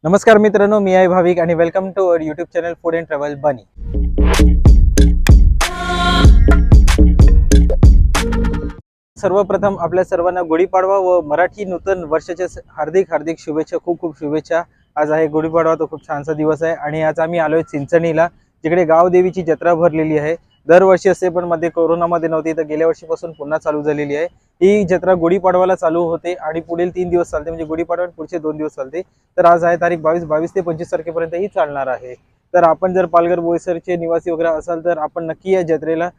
नमस्कार मित्रांनो, मी आहे भाविक आणि welcome to our YouTube channel food and travel bunny. सर्वप्रथम आपल्या सर्वांना गुढीपाडवा व मराठी नूतन वर्षाच्या हार्दिक हार्दिक शुभेच्छा. खूप खूप शुभेच्छा. आज आहे गुढीपाडवा, तो खूप छानसा दिवस आहे आणि आज आम्ही आलोय चिंचणीला, जिकडे गावदेवीची जत्रा भरलेली आहे. दरवर्षी असते, पण मध्ये कोरोनामध्ये नव्हती, तर गेल्या वर्षीपासून पुन्हा चालू झालेली आहे. ही जत्रा गुढीपाडवाला चालू होते आणि पुढील 3 दिवस चालते, म्हणजे गुढीपाडवा पुढचे 2 दिवस चालते. तर आज आहे तारीख 22 ते 25 तारखेपर्यंत ही चालणार आहे. तर आपण जर पालघर बोईसरचे निवासी वगैरे असाल तर आपण नक्की या जत्रेला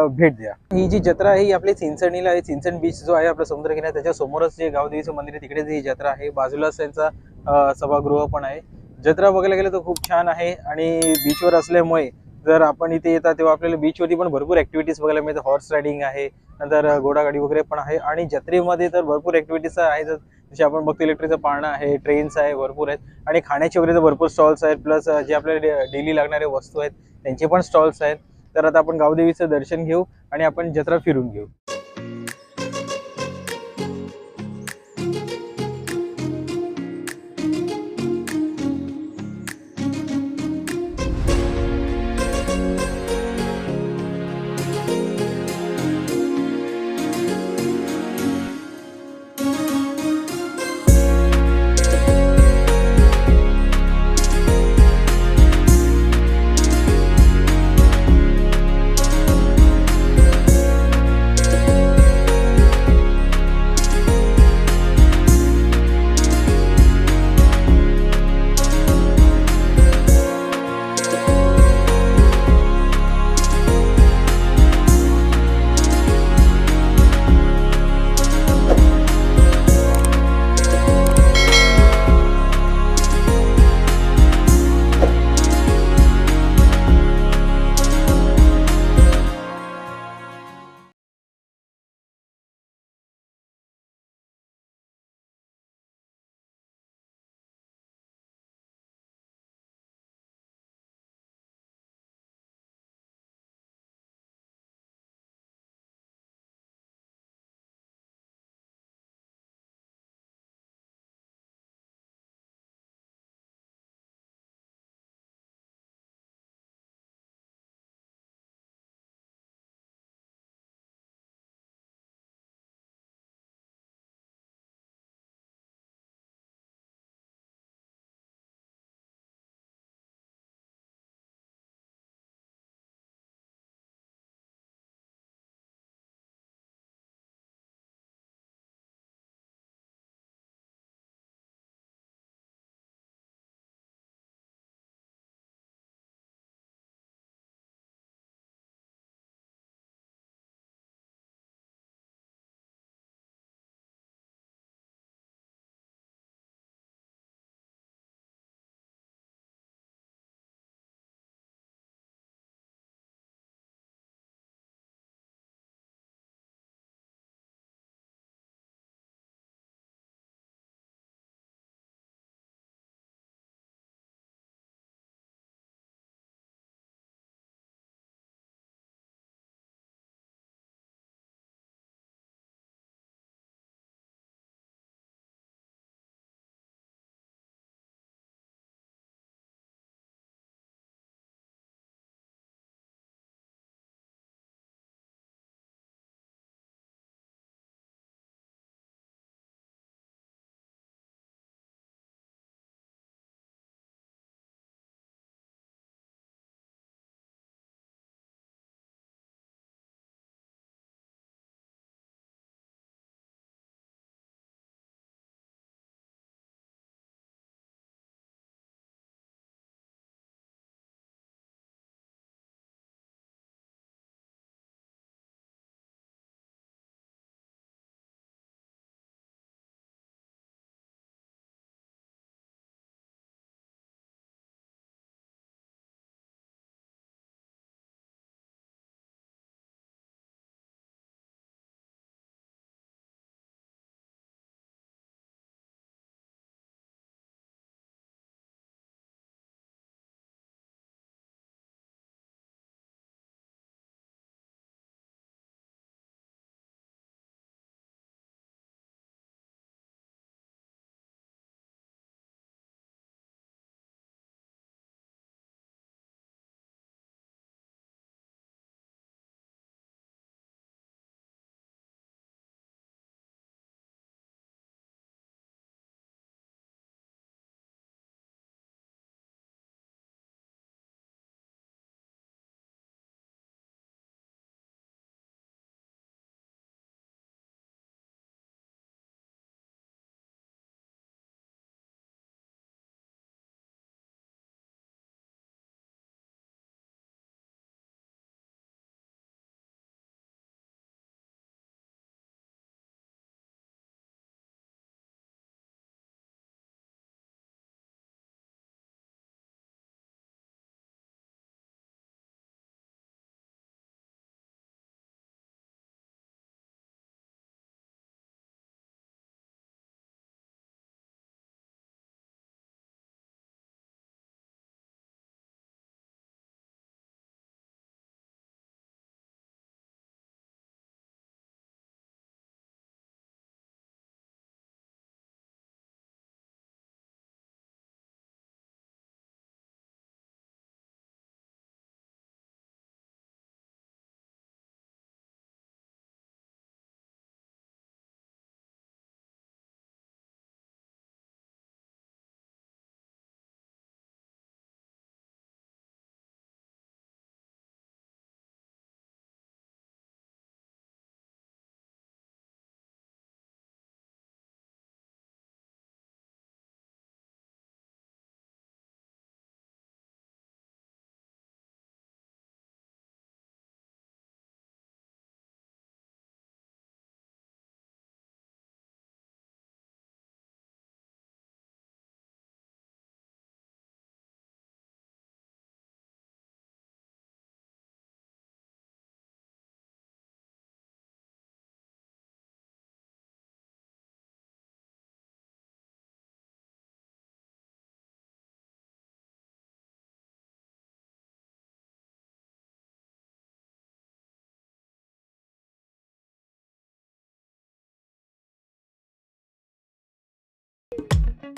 भेट द्या. ही जी जत्रा आहे ही आपली चिंचणीला आहे. चिंचण बीच जो आहे आपला समुद्र किनारा, त्याच्या समोरच जे गावदेवीचं मंदिर आहे तिकडेच ही जत्रा आहे. बाजूलाच त्यांचा सभागृह पण आहे. जत्रा बघायला गेलं तर खूप छान आहे आणि बीचवर असल्यामुळे जर आपण इथे येतात तेव्हा आपल्याला बीचवरती पण भरपूर ऍक्टिव्हिटीज बघायला मिळतात. हॉर्स रायडिंग आहे, नंतर घोडागाडी वगैरे पण आहे आणि जत्रेमध्ये तर भरपूर ऍक्टिव्हिटीज आहेत. जसे आपण बघतो इलेक्ट्रिकचं पाळणं आहे, ट्रेन्स आहे, भरपूर आहेत आणि खाण्याचे वगैरे तर भरपूर स्टॉल्स आहेत. प्लस जे आपल्याला डेली लागणारे वस्तू आहेत त्यांचे पण स्टॉल्स आहेत. तर आता आपण गावदेवीचं दर्शन घेऊ आणि आपण जत्रा फिरून घेऊ.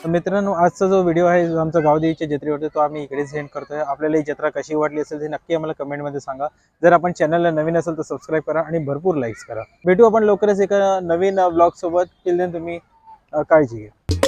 तर मित्रांनो, आजचा जो व्हिडिओ आहे जो आमचा गावदेवीच्या जत्रेवरती तो आम्ही इकडे सेंड करतोय. आपल्याला ही जत्रा कशी वाटली असेल ते नक्की आम्हाला कमेंटमध्ये सांगा. जर आपण चॅनलला नवीन असेल तर सबस्क्राईब करा आणि भरपूर लाईक्स करा. भेटू आपण लवकरच एका नवीन ब्लॉग सोबत. टिल देन तुम्ही काळजी घ्या.